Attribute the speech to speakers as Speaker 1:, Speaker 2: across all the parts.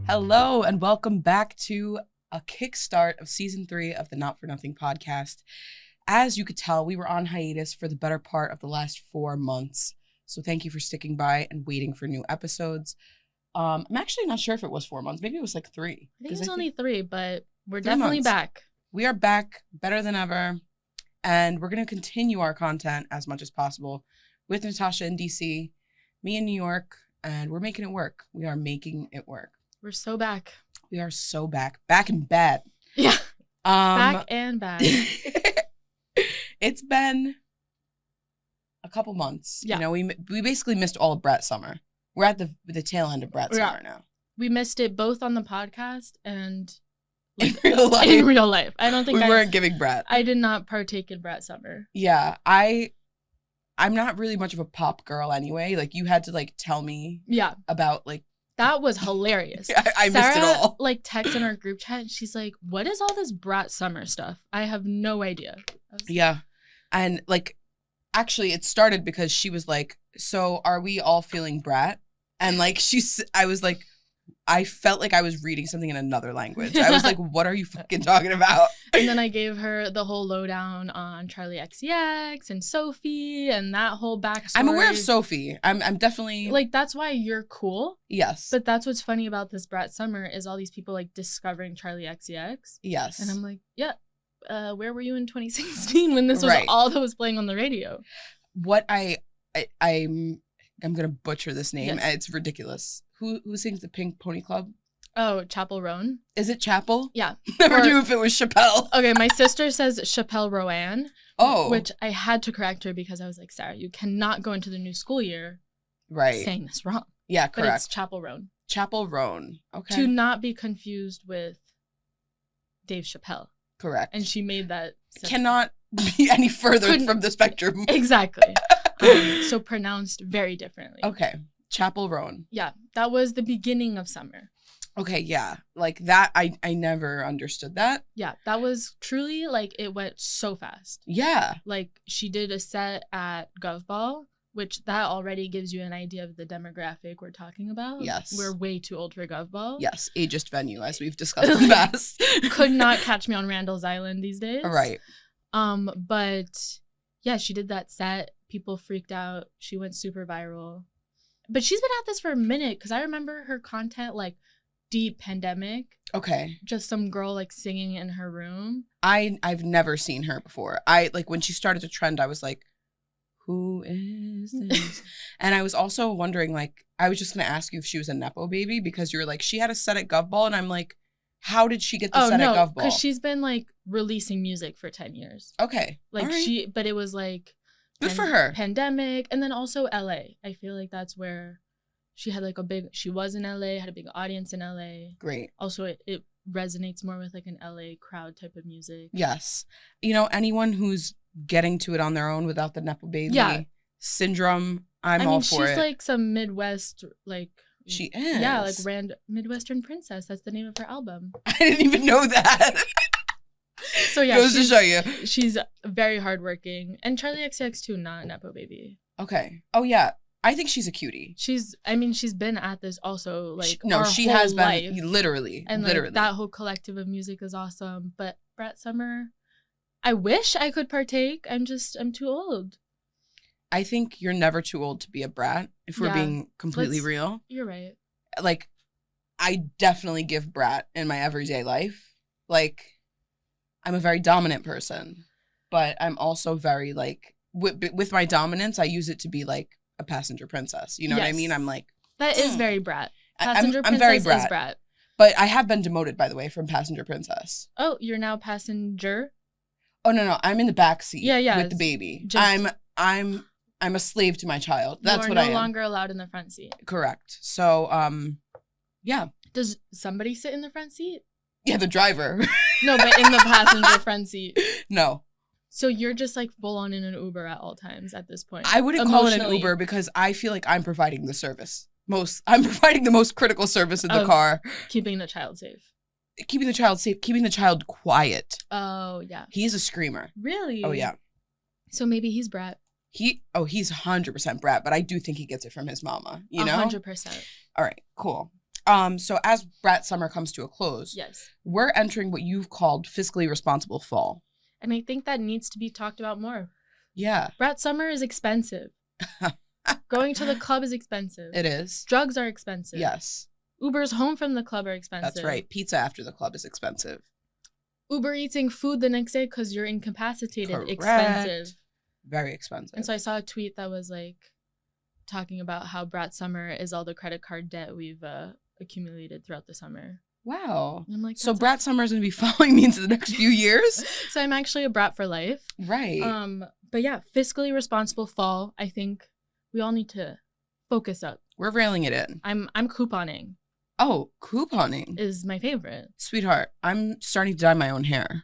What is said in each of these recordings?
Speaker 1: Hello and welcome back to a kickstart of season 3 of the Not for Nothing podcast. As you could tell, we were on hiatus for the better part of the last 4 months. So thank you for sticking by and waiting for new episodes. I'm actually not sure if it was 4 months. Maybe it was like 3.
Speaker 2: I think it was only 3, but we're definitely
Speaker 1: months.
Speaker 2: back.
Speaker 1: We are back better than ever. And we're going to continue our content as much as possible with Natasha in DC, me in New York, and we're making it work. We are making it work.
Speaker 2: We're so back.
Speaker 1: We are so back. Back and bad.
Speaker 2: Yeah. Back and bad.
Speaker 1: It's been a couple months.
Speaker 2: Yeah.
Speaker 1: You know, we basically missed all of Brat's summer. We're at the tail end of Brat's summer now.
Speaker 2: We missed it both on the podcast and
Speaker 1: in real life.
Speaker 2: In real life. I don't think
Speaker 1: we weren't giving Brat.
Speaker 2: I did not partake in Brat summer.
Speaker 1: Yeah. I'm not really much of a pop girl anyway. Like, you had to like tell me about like
Speaker 2: that was hilarious.
Speaker 1: I missed it all.
Speaker 2: Like texts in our group chat and she's like, what is all this Brat summer stuff? I have no idea.
Speaker 1: Yeah. And like, actually it started because she was like, so are we all feeling Brat? And like, I was like, I felt like I was reading something in another language. I was like, what are you fucking talking about?
Speaker 2: And then I gave her the whole lowdown on Charlie XCX and Sophie and that whole backstory.
Speaker 1: I'm aware of Sophie. I'm definitely...
Speaker 2: Like, that's why you're cool.
Speaker 1: Yes.
Speaker 2: But that's what's funny about this Brat summer is all these people, like, discovering Charlie XCX.
Speaker 1: Yes.
Speaker 2: And I'm like, yeah, where were you in 2016 when this was all that was playing on the radio?
Speaker 1: What I'm going to butcher this name.
Speaker 2: Yes.
Speaker 1: It's ridiculous. Who sings the Pink Pony Club?
Speaker 2: Oh, Chapel Roan.
Speaker 1: Is it Chapel?
Speaker 2: Yeah.
Speaker 1: Never knew if it was Chappelle.
Speaker 2: Okay, my sister says Chappelle Rowan.
Speaker 1: Oh.
Speaker 2: Which I had to correct her because I was like, Sarah, you cannot go into the new school year saying this wrong.
Speaker 1: Yeah, correct.
Speaker 2: But it's Chapel Roan.
Speaker 1: Chapel Roan. Okay.
Speaker 2: To not be confused with Dave Chappelle.
Speaker 1: Correct.
Speaker 2: And she made that.
Speaker 1: Cannot be any further from the spectrum.
Speaker 2: Exactly. So pronounced very differently.
Speaker 1: Okay. Chapel Roan.
Speaker 2: Yeah, that was the beginning of summer.
Speaker 1: Okay, yeah. Like that, I never understood that.
Speaker 2: Yeah, that was truly, like, it went so fast.
Speaker 1: Yeah.
Speaker 2: Like, she did a set at Gov Ball, which that already gives you an idea of the demographic we're talking about.
Speaker 1: Yes.
Speaker 2: We're way too old for Gov Ball.
Speaker 1: Yes, ageist venue, as we've discussed in the past.
Speaker 2: Could not catch me on Randall's Island these days.
Speaker 1: Right.
Speaker 2: But, yeah, she did that set. People freaked out. She went super viral. But she's been at this for a minute because I remember her content, like, deep pandemic.
Speaker 1: Okay.
Speaker 2: Just some girl, like, singing in her room.
Speaker 1: I've never seen her before. Like, when she started to trend, I was like, who is this? And I was also wondering, like, I was just going to ask you if she was a Nepo baby because you were like, she had a set at Gov Ball. And I'm like, how did she get the set at Gov Ball?
Speaker 2: Because she's been, like, releasing music for 10 years.
Speaker 1: Okay.
Speaker 2: Like,
Speaker 1: right.
Speaker 2: but it was, like...
Speaker 1: Good for her.
Speaker 2: Pandemic, and then also LA. I feel like that's where she had like she was in LA, had a big audience in LA.
Speaker 1: Great.
Speaker 2: Also, it resonates more with like an LA crowd type of music.
Speaker 1: Yes. You know, anyone who's getting to it on their own without the Nepo baby syndrome, I'm all for it.
Speaker 2: She's like some Midwest, like...
Speaker 1: She is.
Speaker 2: Yeah, like Midwestern Princess. That's the name of her album.
Speaker 1: I didn't even know that.
Speaker 2: So yeah,
Speaker 1: goes to show you.
Speaker 2: She's very hardworking. And Charlie XCX too, not Nepo baby.
Speaker 1: Okay. Oh yeah. I think she's a cutie.
Speaker 2: She's been at this also, like,
Speaker 1: she has been literally.
Speaker 2: And like, that whole collective of music is awesome. But Brat summer, I wish I could partake. I'm too old.
Speaker 1: I think you're never too old to be a brat, if we're being completely real.
Speaker 2: You're right.
Speaker 1: Like, I definitely give Brat in my everyday life. Like, I'm a very dominant person, but I'm also very, like, with my dominance, I use it to be, like, a passenger princess. You know what I mean? I'm like...
Speaker 2: That is very Brat. Passenger princess
Speaker 1: I'm very
Speaker 2: is Brat.
Speaker 1: But I have been demoted, by the way, from passenger princess.
Speaker 2: Oh, you're now passenger?
Speaker 1: Oh, no. I'm in the back seat with the baby. I'm a slave to my child. That's what I am.
Speaker 2: You are no longer allowed in the front seat.
Speaker 1: Correct. So, yeah.
Speaker 2: Does somebody sit in the front seat?
Speaker 1: Yeah, the driver.
Speaker 2: No, but in the passenger front seat.
Speaker 1: No.
Speaker 2: So you're just like full on in an Uber at all times at this point.
Speaker 1: I wouldn't call it an Uber because I feel like I'm providing the service. I'm providing the most critical service in the car.
Speaker 2: Keeping the child safe.
Speaker 1: Keeping the child safe, keeping the child quiet.
Speaker 2: Oh, yeah.
Speaker 1: He's a screamer.
Speaker 2: Really?
Speaker 1: Oh, yeah.
Speaker 2: So maybe he's Brat.
Speaker 1: He's 100% Brat, but I do think he gets it from his mama, you know?
Speaker 2: 100%.
Speaker 1: All right, cool. So as Brat summer comes to a close,
Speaker 2: Yes.
Speaker 1: we're entering what you've called fiscally responsible fall.
Speaker 2: And I think that needs to be talked about more.
Speaker 1: Yeah.
Speaker 2: Brat summer is expensive. Going to the club is expensive.
Speaker 1: It is.
Speaker 2: Drugs are expensive.
Speaker 1: Yes.
Speaker 2: Ubers home from the club are expensive.
Speaker 1: That's right. Pizza after the club is expensive.
Speaker 2: Uber eating food the next day because you're incapacitated.
Speaker 1: Correct.
Speaker 2: Expensive.
Speaker 1: Very expensive.
Speaker 2: And so I saw a tweet that was like talking about how Brat summer is all the credit card debt we've accumulated throughout the summer.
Speaker 1: Wow.
Speaker 2: And I'm like,
Speaker 1: so Brat summer is going to be following me into the next few years?
Speaker 2: So I'm actually a Brat for life.
Speaker 1: Right.
Speaker 2: But yeah, fiscally responsible fall. I think we all need to focus up.
Speaker 1: We're railing it in.
Speaker 2: I'm couponing.
Speaker 1: Oh, couponing
Speaker 2: Is my favorite.
Speaker 1: Sweetheart, I'm starting to dye my own hair.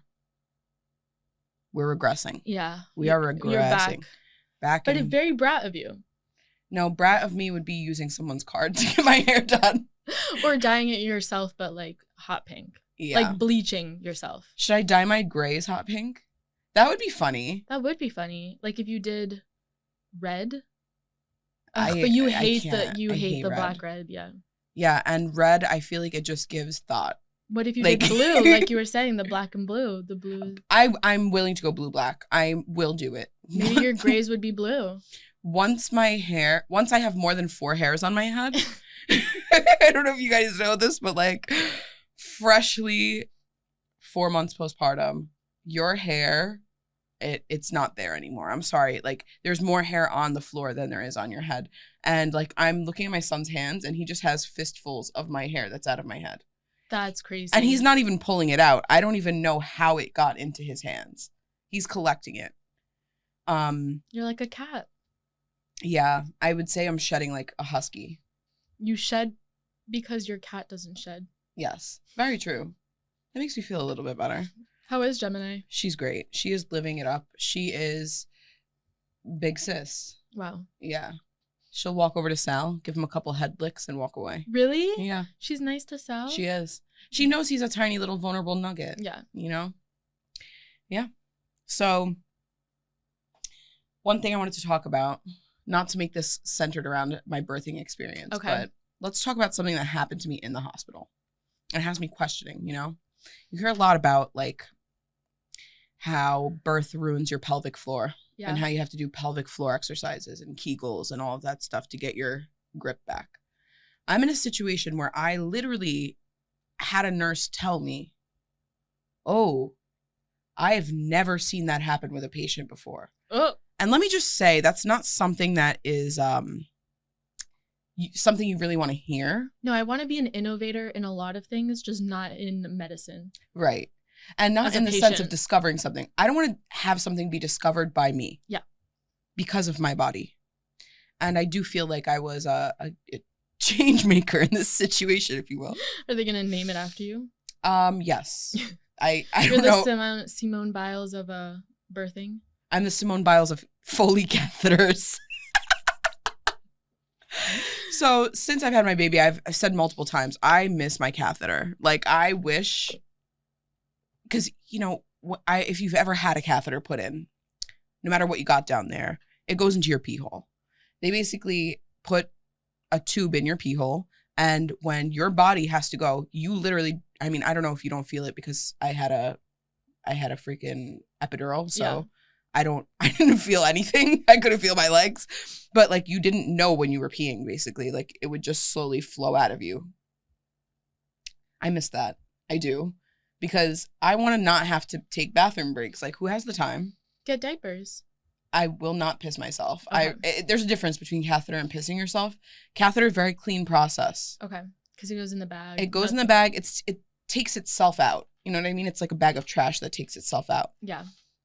Speaker 1: We're regressing.
Speaker 2: Yeah.
Speaker 1: We are regressing.
Speaker 2: You're back. But it's very Brat of you.
Speaker 1: No, Brat of me would be using someone's card to get my hair done.
Speaker 2: Or dyeing it yourself, but like hot pink.
Speaker 1: Yeah.
Speaker 2: Like bleaching yourself.
Speaker 1: Should I dye my grays hot pink? That would be funny.
Speaker 2: That would be funny. Like if you did red.
Speaker 1: But
Speaker 2: you
Speaker 1: you
Speaker 2: hate
Speaker 1: hate
Speaker 2: the
Speaker 1: red.
Speaker 2: black red, yeah.
Speaker 1: Yeah, and red, I feel like it just gives thought.
Speaker 2: What if you
Speaker 1: Like-
Speaker 2: did blue, like you were saying, the black and blue, the blue?
Speaker 1: I'm willing to go blue-black. I will do it.
Speaker 2: Maybe your grays would be blue.
Speaker 1: Once I have more than 4 hairs on my head, I don't know if you guys know this, but like freshly 4 months postpartum, your hair, it's not there anymore. I'm sorry. Like there's more hair on the floor than there is on your head. And like I'm looking at my son's hands and he just has fistfuls of my hair that's out of my head.
Speaker 2: That's crazy.
Speaker 1: And he's not even pulling it out. I don't even know how it got into his hands. He's collecting it.
Speaker 2: You're like a cat.
Speaker 1: Yeah, I would say I'm shedding like a husky.
Speaker 2: You shed because your cat doesn't shed.
Speaker 1: Yes, very true. That makes me feel a little bit better.
Speaker 2: How is Gemini?
Speaker 1: She's great. She is living it up. She is big sis.
Speaker 2: Wow.
Speaker 1: Yeah. She'll walk over to Sal, give him a couple head licks, and walk away.
Speaker 2: Really?
Speaker 1: Yeah.
Speaker 2: She's nice to Sal?
Speaker 1: She is. She knows he's a tiny little vulnerable nugget.
Speaker 2: Yeah.
Speaker 1: You know? Yeah. So, one thing I wanted to talk about, not to make this centered around my birthing experience,
Speaker 2: Okay.
Speaker 1: but let's talk about something that happened to me in the hospital. It has me questioning, you know? You hear a lot about, like, how birth ruins your pelvic floor.
Speaker 2: Yeah.
Speaker 1: And how you have to do pelvic floor exercises and Kegels and all of that stuff to get your grip back. I'm in a situation where I literally had a nurse tell me, oh, I have never seen that happen with a patient before.
Speaker 2: Oh.
Speaker 1: And let me just say, that's not something that is something you really want to hear.
Speaker 2: No, I want to be an innovator in a lot of things, just not in medicine.
Speaker 1: Right. And not
Speaker 2: As a
Speaker 1: in the sense of
Speaker 2: patient.
Speaker 1: discovering something. I don't want to have something be discovered by me.
Speaker 2: Yeah.
Speaker 1: Because of my body. And I do feel like I was a change maker in this situation, if you will.
Speaker 2: Are they going to name it after you?
Speaker 1: Yes. I
Speaker 2: You're
Speaker 1: don't
Speaker 2: the
Speaker 1: know.
Speaker 2: Simone Biles of birthing.
Speaker 1: I'm the Simone Biles of Foley catheters. So since I've had my baby, I've said multiple times, I miss my catheter. Like I wish, because, you know, if you've ever had a catheter put in, no matter what you got down there, it goes into your pee hole. They basically put a tube in your pee hole, and when your body has to go, you literally, I mean, I don't know if you don't feel it because I had a freaking epidural, so
Speaker 2: Yeah.
Speaker 1: I didn't feel anything. I couldn't feel my legs, but like you didn't know when you were peeing, basically. Like it would just slowly flow out of you. I miss that. I do. Because I want to not have to take bathroom breaks. Like, who has the time?
Speaker 2: Get diapers.
Speaker 1: I will not piss myself.
Speaker 2: Okay.
Speaker 1: There's a difference between catheter and pissing yourself. Catheter, very clean process.
Speaker 2: Okay. Because it goes in the bag.
Speaker 1: It goes in the bag. It takes itself out. You know what I mean? It's like a bag of trash that takes itself out.
Speaker 2: Yeah.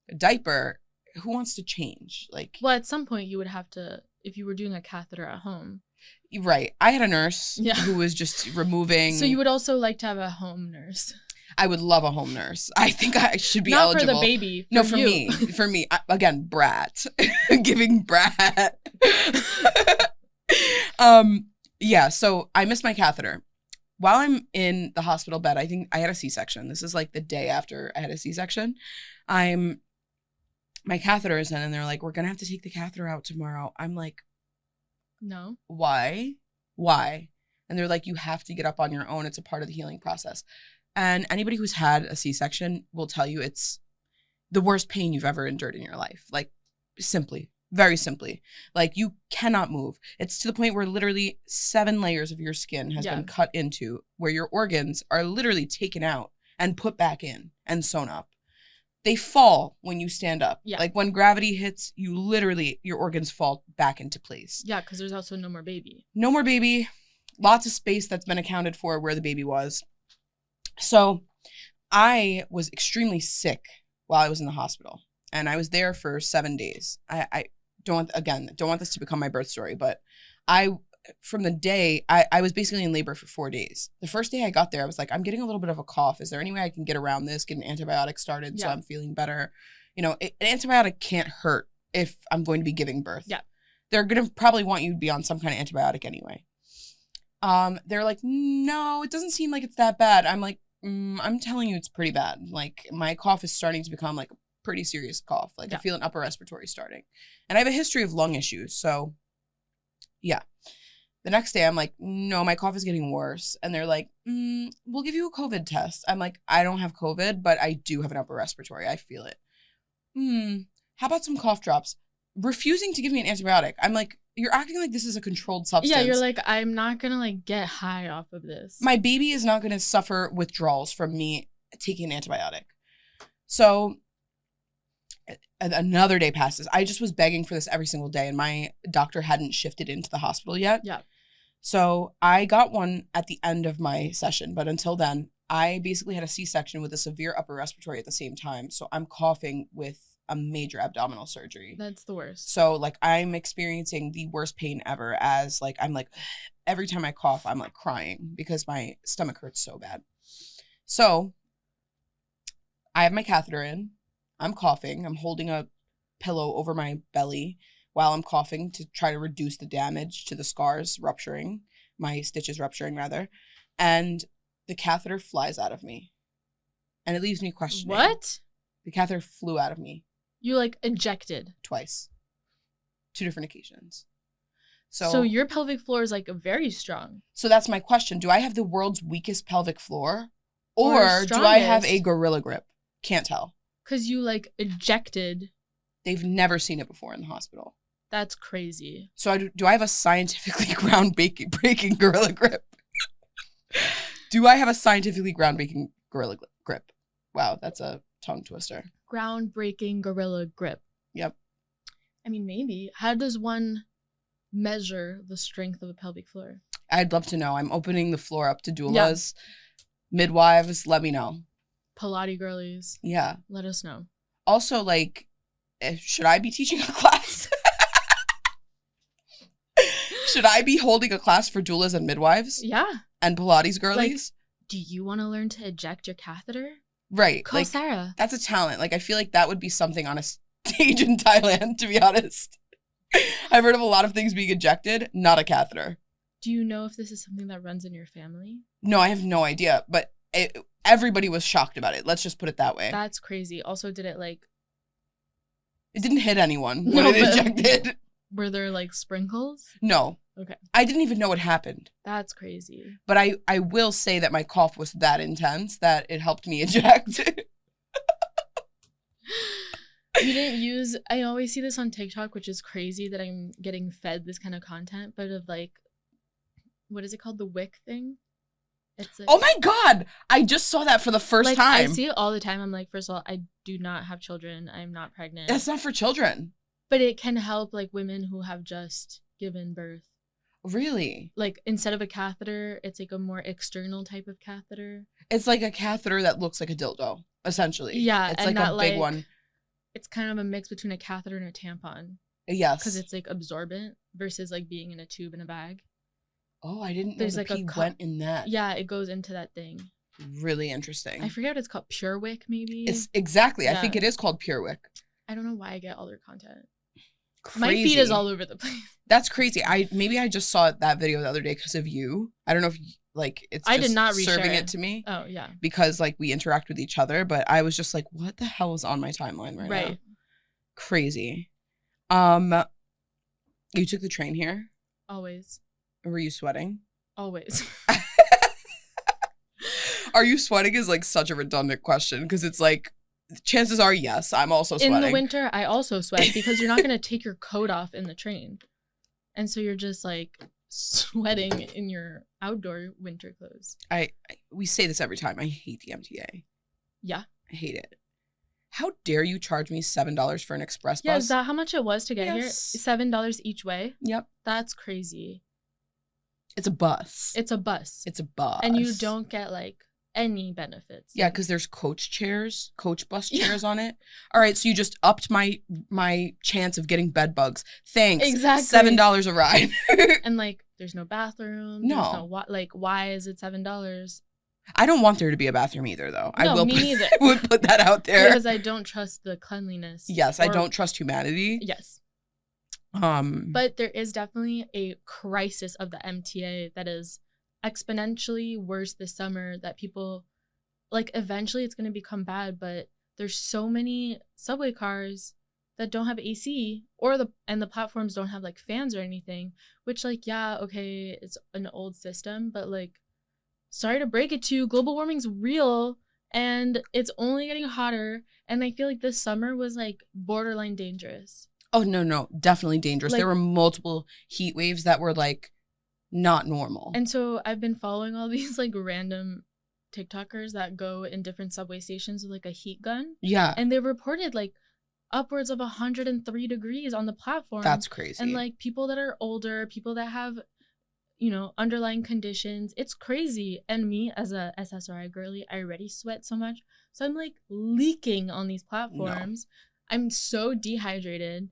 Speaker 1: A diaper, who wants to change? Like,
Speaker 2: Well, at some point you would have to, if you were doing a catheter at home.
Speaker 1: right. I had a nurse
Speaker 2: Yeah.
Speaker 1: who was just removing.
Speaker 2: So you would also like to have a home nurse.
Speaker 1: I would love a home nurse. I think I should be
Speaker 2: Not
Speaker 1: eligible.
Speaker 2: for the baby.
Speaker 1: No, for
Speaker 2: you.
Speaker 1: me. For me. Again, Brat. Giving Brat. Yeah, so I missed my catheter. While I'm in the hospital bed, I think I had a C-section. This is like the day after I had a C-section. My catheter is in, and they're like, we're going to have to take the catheter out tomorrow. I'm like,
Speaker 2: No.
Speaker 1: why? And And they're like, you have to get up on your own. It's a part of the healing process. And anybody who's had a C-section will tell you it's the worst pain you've ever endured in your life. Like, simply, very simply. Like, you cannot move. It's to the point where literally 7 layers of your skin has been cut into, where your organs are literally taken out and put back in and sewn up. They fall when you stand up. Yeah. Like, when gravity hits, you literally, your organs fall back into place.
Speaker 2: Yeah, because there's also no more baby.
Speaker 1: No more baby. Lots of space that's been accounted for where the baby was. So I was extremely sick while I was in the hospital. And I was there for 7 days. I don't want this to become my birth story, but from the day, I was basically in labor for 4 days. The first day I got there, I was like, I'm getting a little bit of a cough. Is there any way I can get around this, get an antibiotic started so I'm feeling better? You know, an antibiotic can't hurt if I'm going to be giving birth. Yeah. They're going to probably want you to be on some kind of antibiotic anyway. They're like, no, it doesn't seem like it's that bad. I'm like, I'm telling you, it's pretty bad. Like, my cough is starting to become like a pretty serious cough. Like, I feel an upper respiratory starting. And I have a history of lung issues. So, yeah. The next day, I'm like, no, my cough is getting worse. And they're like, we'll give you a COVID test. I'm like, I don't have COVID, but I do have an upper respiratory. I feel it. How about some cough drops? Refusing to give me an antibiotic. I'm like, you're acting like this is a controlled substance.
Speaker 2: Yeah, you're like, I'm not going to like get high off of this.
Speaker 1: My baby is not going to suffer withdrawals from me taking an antibiotic. So another day passes. I just was begging for this every single day, and my doctor hadn't shifted into the hospital yet. Yeah. So I got one at the end of my session, but until then, I basically had a C-section with a severe upper respiratory at the same time. So I'm coughing with a major abdominal surgery.
Speaker 2: That's the worst.
Speaker 1: So like, I'm experiencing the worst pain ever, as like, I'm like, every time I cough, I'm like crying because my stomach hurts so bad. So I have my catheter in. I'm coughing. I'm holding a pillow over my belly while I'm coughing to try to reduce the damage to the scars rupturing, my stitches rupturing rather. And the catheter flies out of me. And it leaves me questioning.
Speaker 2: What?
Speaker 1: The catheter flew out of me.
Speaker 2: You like ejected?
Speaker 1: Twice. 2 different occasions.
Speaker 2: So your pelvic floor is like very strong.
Speaker 1: So that's my question. Do I have the world's weakest pelvic floor? Or do I have a gorilla grip? Can't tell.
Speaker 2: Because you like ejected.
Speaker 1: They've never seen it before in the hospital.
Speaker 2: That's crazy.
Speaker 1: So do I have a scientifically groundbreaking gorilla grip? Do I have a scientifically groundbreaking gorilla grip? Wow, that's a tongue twister.
Speaker 2: Groundbreaking gorilla grip.
Speaker 1: Yep.
Speaker 2: I mean, maybe. How does one measure the strength of a pelvic floor?
Speaker 1: I'd love to know. I'm opening the floor up to doulas, midwives. Let me know.
Speaker 2: Pilates girlies.
Speaker 1: Yeah.
Speaker 2: Let us know. Also,
Speaker 1: like, should I be teaching a class? Should I be holding a class for doulas and midwives?
Speaker 2: Yeah.
Speaker 1: And Pilates girlies?
Speaker 2: Like, do you want to learn to eject your catheter?
Speaker 1: Right.
Speaker 2: Call Sarah.
Speaker 1: That's a talent. Like, I feel like that would be something on a stage in Thailand, to be honest. I've heard of a lot of things being ejected, not a catheter.
Speaker 2: Do you know if this is something that runs in your family?
Speaker 1: No, I have no idea. But everybody was shocked about it. Let's just put it that way.
Speaker 2: That's crazy. Also, did it like...
Speaker 1: It didn't hit anyone when it ejected.
Speaker 2: Were there like sprinkles?
Speaker 1: No.
Speaker 2: Okay.
Speaker 1: I didn't even know what happened.
Speaker 2: That's crazy.
Speaker 1: But I will say that my cough was that intense that it helped me eject.
Speaker 2: You didn't use... I always see this on TikTok, which is crazy that I'm getting fed this kind of content, but of like... What is it called? The wick thing? It's like,
Speaker 1: oh my God! I just saw that for the first time.
Speaker 2: I see it all the time. I'm like, first of all, I do not have children. I'm not pregnant.
Speaker 1: That's not for children.
Speaker 2: But it can help like women who have just given birth.
Speaker 1: Really?
Speaker 2: Like instead of a catheter, it's like a more external type of catheter.
Speaker 1: It's like a catheter that looks like a dildo, essentially.
Speaker 2: Yeah.
Speaker 1: It's like a big one.
Speaker 2: It's kind of a mix between a catheter and a tampon.
Speaker 1: Yes.
Speaker 2: Because it's like absorbent versus like being in a tube in a bag.
Speaker 1: Oh, I didn't know the pee went in that.
Speaker 2: Yeah, it goes into that thing.
Speaker 1: Really interesting.
Speaker 2: I forget what it's called. Purewick, maybe?
Speaker 1: It's exactly. Yeah. I think it is called Purewick.
Speaker 2: I don't know why I get all their content.
Speaker 1: Crazy.
Speaker 2: My feed is all over the place.
Speaker 1: That's crazy. Maybe I just saw that video the other day because of you. I don't know if like it's just
Speaker 2: I did not
Speaker 1: serving it to me.
Speaker 2: Oh yeah.
Speaker 1: Because like we interact with each other, but I was just like, what the hell is on my timeline right now? Crazy. You took the train here?
Speaker 2: Always.
Speaker 1: Were you sweating?
Speaker 2: Always.
Speaker 1: Are you sweating is like such a redundant question because it's like chances are yes, I'm also sweating.
Speaker 2: In the winter, I also sweat because you're not going to take your coat off in the train. And so you're just like sweating in your outdoor winter clothes.
Speaker 1: We say this every time. I hate the MTA.
Speaker 2: Yeah.
Speaker 1: I hate it. How dare you charge me $7 for an express bus?
Speaker 2: Yeah, is that how much it was to get here? $7 each way?
Speaker 1: Yep.
Speaker 2: That's crazy.
Speaker 1: It's a bus.
Speaker 2: It's a bus.
Speaker 1: It's a bus.
Speaker 2: And you don't get like any benefits.
Speaker 1: Yeah, because there's coach bus chairs on it. All right, so you just upped my chance of getting bed bugs. Thanks.
Speaker 2: Exactly.
Speaker 1: $7 a ride.
Speaker 2: And like, there's no bathroom.
Speaker 1: No.
Speaker 2: Like, why is it $7?
Speaker 1: I don't want there to be a bathroom either, though.
Speaker 2: No, me neither.
Speaker 1: I would put that out there.
Speaker 2: Because I don't trust the cleanliness.
Speaker 1: Yes, I don't trust humanity.
Speaker 2: Yes.
Speaker 1: But
Speaker 2: there is definitely a crisis of the MTA that is exponentially worse this summer, that people like eventually it's going to become bad, but there's so many subway cars that don't have AC and the platforms don't have like fans or anything, which like, yeah, okay, it's an old system, but like, sorry to break it to you, global warming's real and it's only getting hotter. And I feel like this summer was like borderline dangerous.
Speaker 1: Oh, no, definitely dangerous. There were multiple heat waves that were like not normal.
Speaker 2: And so I've been following all these like random TikTokers that go in different subway stations with like a heat gun.
Speaker 1: Yeah.
Speaker 2: And they reported like upwards of 103 degrees on the platform.
Speaker 1: That's crazy.
Speaker 2: And like people that are older, people that have, underlying conditions, it's crazy. And me as a SSRI girly, I already sweat so much. So I'm like leaking on these platforms. No. I'm so dehydrated.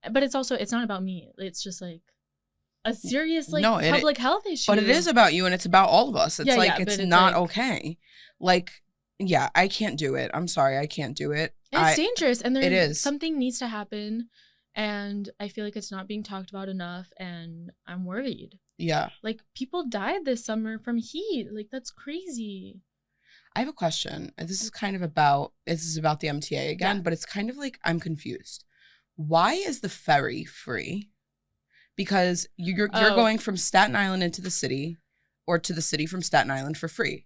Speaker 2: But it's not about me. It's just like a serious public health issue.
Speaker 1: But it is about you and it's about all of us. It's it's not okay. Like, yeah, I can't do it. I'm sorry, I can't do it.
Speaker 2: It's dangerous and
Speaker 1: it is.
Speaker 2: Something needs to happen and I feel like it's not being talked about enough and I'm worried.
Speaker 1: Yeah.
Speaker 2: Like people died this summer from heat. Like that's crazy.
Speaker 1: I have a question. This is about the MTA again, but it's kind of like I'm confused. Why is the ferry free? Because you're going from Staten Island into the city or to the city from Staten Island for free.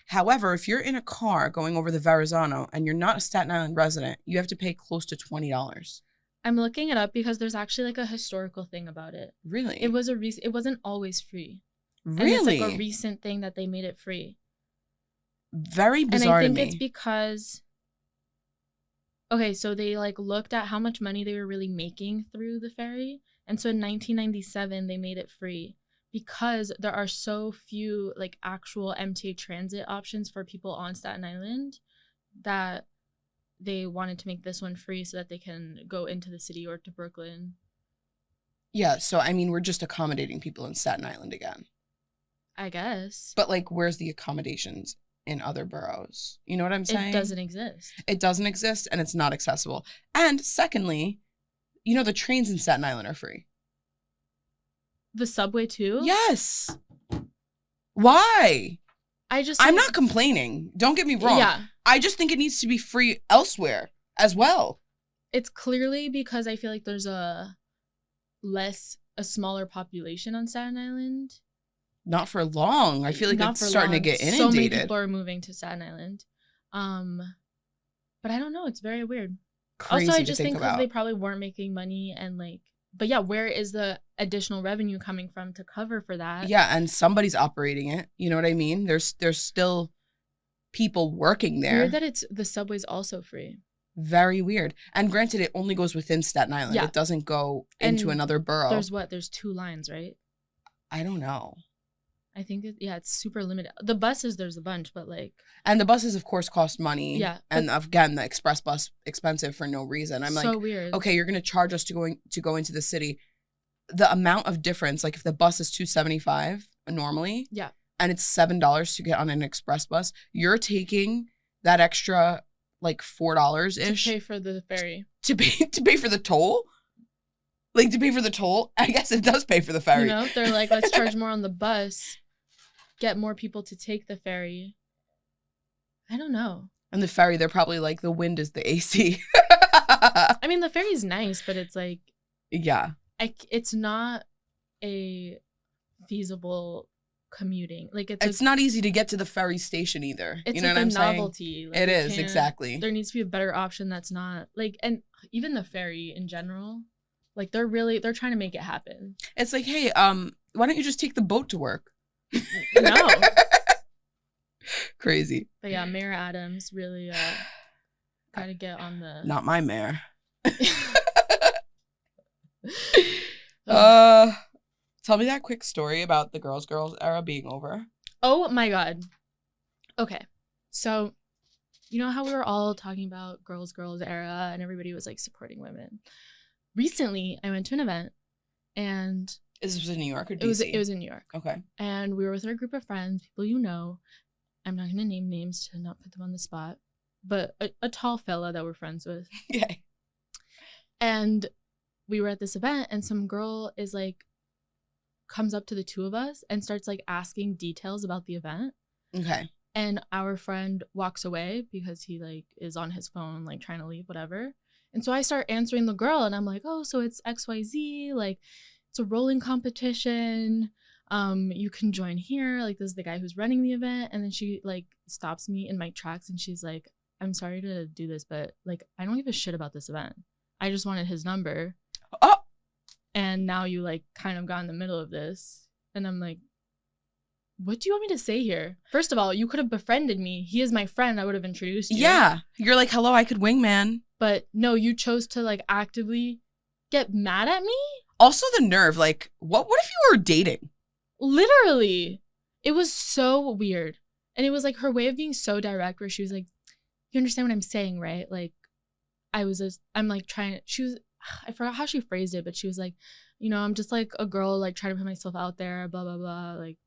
Speaker 1: However, if you're in a car going over the Verrazano and you're not a Staten Island resident, you have to pay close to $20.
Speaker 2: I'm looking it up because there's actually like a historical thing about it.
Speaker 1: Really?
Speaker 2: It wasn't always free.
Speaker 1: Really?
Speaker 2: And it's like a recent thing that they made it free.
Speaker 1: Very bizarre to me.
Speaker 2: And I think it's because okay, so they like looked at how much money they were really making through the ferry. And so in 1997, they made it free because there are so few like actual MTA transit options for people on Staten Island that they wanted to make this one free so that they can go into the city or to Brooklyn.
Speaker 1: Yeah, so I mean, we're just accommodating people in Staten Island again.
Speaker 2: I guess.
Speaker 1: But like, where's the accommodations in other boroughs? You know what I'm saying?
Speaker 2: It doesn't exist.
Speaker 1: It doesn't exist and it's not accessible. And secondly, the trains in Staten Island are free.
Speaker 2: The subway too?
Speaker 1: Yes. Why? I'm not complaining. Don't get me wrong.
Speaker 2: Yeah.
Speaker 1: I just think it needs to be free elsewhere as well.
Speaker 2: It's clearly because I feel like there's a smaller population on Staten Island.
Speaker 1: Not for long. I feel like it's starting to get inundated.
Speaker 2: So many people are moving to Staten Island. But I don't know. It's very weird.
Speaker 1: Crazy
Speaker 2: also, I just think
Speaker 1: because
Speaker 2: they probably weren't making money and like, but yeah, where is the additional revenue coming from to cover for that?
Speaker 1: Yeah, and somebody's operating it. You know what I mean? There's still people working there.
Speaker 2: Weird that the subway's also free.
Speaker 1: Very weird. And granted, it only goes within Staten Island.
Speaker 2: Yeah.
Speaker 1: It doesn't go into another borough.
Speaker 2: There's 2 lines, right?
Speaker 1: I don't know.
Speaker 2: I think it's super limited. The buses, there's a bunch, but like.
Speaker 1: And the buses, of course, cost money.
Speaker 2: Yeah.
Speaker 1: And again, the express bus expensive for no reason. I'm
Speaker 2: so
Speaker 1: like,
Speaker 2: weird.
Speaker 1: Okay, you're gonna charge us to go into the city. The amount of difference, like if the bus is $2.75 normally,
Speaker 2: yeah, and
Speaker 1: it's $7 to get on an express bus, you're taking that extra like $4 ish
Speaker 2: to pay for the ferry.
Speaker 1: To pay for the toll. Like to pay for the toll, I guess it does pay for the ferry.
Speaker 2: They're like, let's charge more on the bus, get more people to take the ferry. I don't know.
Speaker 1: And the ferry, they're probably like, the wind is the AC.
Speaker 2: I mean, the ferry's nice, but it's like,
Speaker 1: yeah,
Speaker 2: it's not a feasible commuting. Like
Speaker 1: it's not easy to get to the ferry station either.
Speaker 2: It's
Speaker 1: you know
Speaker 2: like
Speaker 1: what I'm saying?
Speaker 2: novelty. Like,
Speaker 1: it is, exactly.
Speaker 2: There needs to be a better option that's not like, and even the ferry in general, like they're trying to make it happen.
Speaker 1: It's like, hey, why don't you just take the boat to work?
Speaker 2: No.
Speaker 1: Crazy.
Speaker 2: But yeah, Mayor Adams really gotta get on the.
Speaker 1: Not my mayor. Tell me that quick story about the girls era being over.
Speaker 2: Oh my God. Okay. So, you know how we were all talking about girls era and everybody was like supporting women. Recently, I went to an event and
Speaker 1: This was in New York or DC?
Speaker 2: It was in New York.
Speaker 1: Okay.
Speaker 2: And we were with our group of friends, people you know. I'm not going to name names to not put them on the spot, but a tall fella that we're friends with.
Speaker 1: Okay.
Speaker 2: And we were at this event and some girl is like, comes up to the two of us and starts like asking details about the event.
Speaker 1: Okay.
Speaker 2: And our friend walks away because he like is on his phone, like trying to leave, whatever. And so I start answering the girl and I'm like, oh, so it's XYZ, like it's a rolling competition. You can join here. Like this is the guy who's running the event. And then she like stops me in my tracks and she's like, I'm sorry to do this, but like I don't give a shit about this event. I just wanted his number.
Speaker 1: Oh.
Speaker 2: And now you like kind of got in the middle of this. And I'm like, what do you want me to say here? First of all, you could have befriended me. He is my friend. I would have introduced you.
Speaker 1: Yeah. You're like, hello, I could wingman.
Speaker 2: But no, you chose to like actively get mad at me.
Speaker 1: Also the nerve, like, what if you were dating?
Speaker 2: Literally. It was so weird. And it was like her way of being so direct where she was like, you understand what I'm saying, right? Like, I'm like trying, I forgot how she phrased it, but she was like, you know, I'm just like a girl, like trying to put myself out there, blah, blah, blah. Like,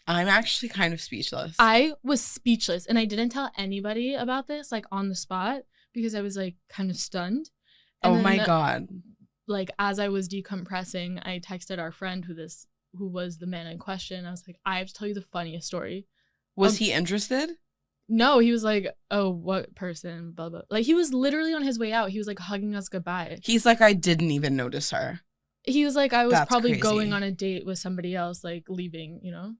Speaker 1: I'm actually kind of speechless.
Speaker 2: I was speechless. And I didn't tell anybody about this, like on the spot, because I was like kind of stunned. And
Speaker 1: oh my God.
Speaker 2: Like, as I was decompressing, I texted our friend who was the man in question. I was like, I have to tell you the funniest story.
Speaker 1: Was he interested?
Speaker 2: No, he was like, oh, what person, blah, blah. Like, he was literally on his way out. He was like hugging us goodbye.
Speaker 1: He's like, I didn't even notice her.
Speaker 2: He was like, I was
Speaker 1: That's
Speaker 2: probably
Speaker 1: crazy.
Speaker 2: going on a date with somebody else, like leaving, you know?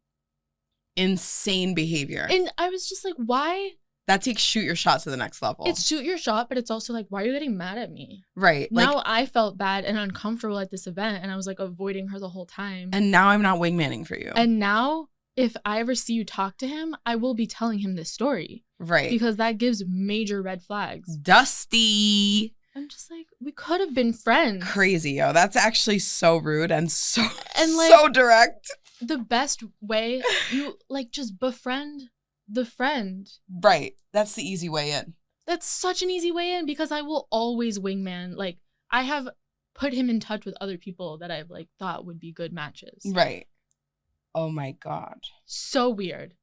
Speaker 1: Insane behavior.
Speaker 2: And I was just like, why?
Speaker 1: That takes shoot your shot to the next level.
Speaker 2: It's shoot your shot, but it's also like, why are you getting mad at me?
Speaker 1: Right.
Speaker 2: Now
Speaker 1: like,
Speaker 2: I felt bad and uncomfortable at this event, and I was like avoiding her the whole time.
Speaker 1: And now I'm not wingmanning for you.
Speaker 2: And now, if I ever see you talk to him, I will be telling him this story.
Speaker 1: Right.
Speaker 2: Because that gives major red flags.
Speaker 1: Dusty.
Speaker 2: I'm just like, we could have been friends.
Speaker 1: Crazy, yo. That's actually so rude and so direct.
Speaker 2: The best way, you like just befriend the friend.
Speaker 1: Right. That's the easy way in.
Speaker 2: That's such an easy way in because I will always wingman. Like, I have put him in touch with other people that I've like thought would be good matches.
Speaker 1: Right. Oh my God.
Speaker 2: So weird.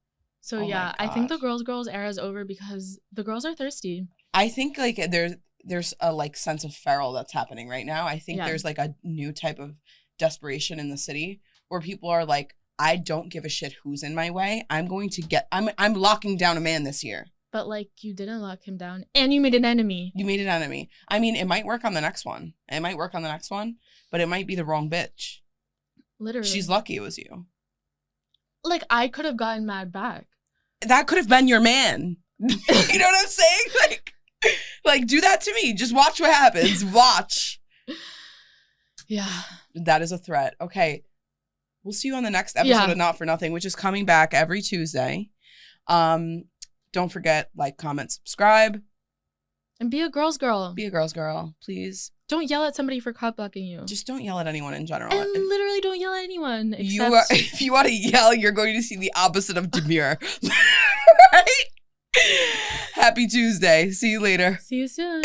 Speaker 2: So yeah, I think the
Speaker 1: God.
Speaker 2: girls era is over because the girls are thirsty.
Speaker 1: I think like there's a like sense of feral that's happening right now. I think there's like a new type of desperation in the city where people are like, I don't give a shit who's in my way. I'm locking down a man this year.
Speaker 2: But like, you didn't lock him down and you made an enemy.
Speaker 1: You made an enemy. I mean, it might work on the next one. But it might be the wrong bitch.
Speaker 2: Literally.
Speaker 1: She's lucky it was you.
Speaker 2: Like, I could have gotten mad back.
Speaker 1: That could have been your man. You know what I'm saying? Like, do that to me. Just watch what happens. Watch.
Speaker 2: Yeah.
Speaker 1: That is a threat. Okay. We'll see you on the next episode of Not For Nothing, which is coming back every Tuesday. Don't forget, like, comment, subscribe.
Speaker 2: And be a girl's girl.
Speaker 1: Be a girl's girl, please.
Speaker 2: Don't yell at somebody for cock blocking you.
Speaker 1: Just don't yell at anyone in general.
Speaker 2: And literally don't yell at anyone. Except...
Speaker 1: If you want to yell, you're going to see the opposite of demure. Right? Happy Tuesday. See you later.
Speaker 2: See you soon.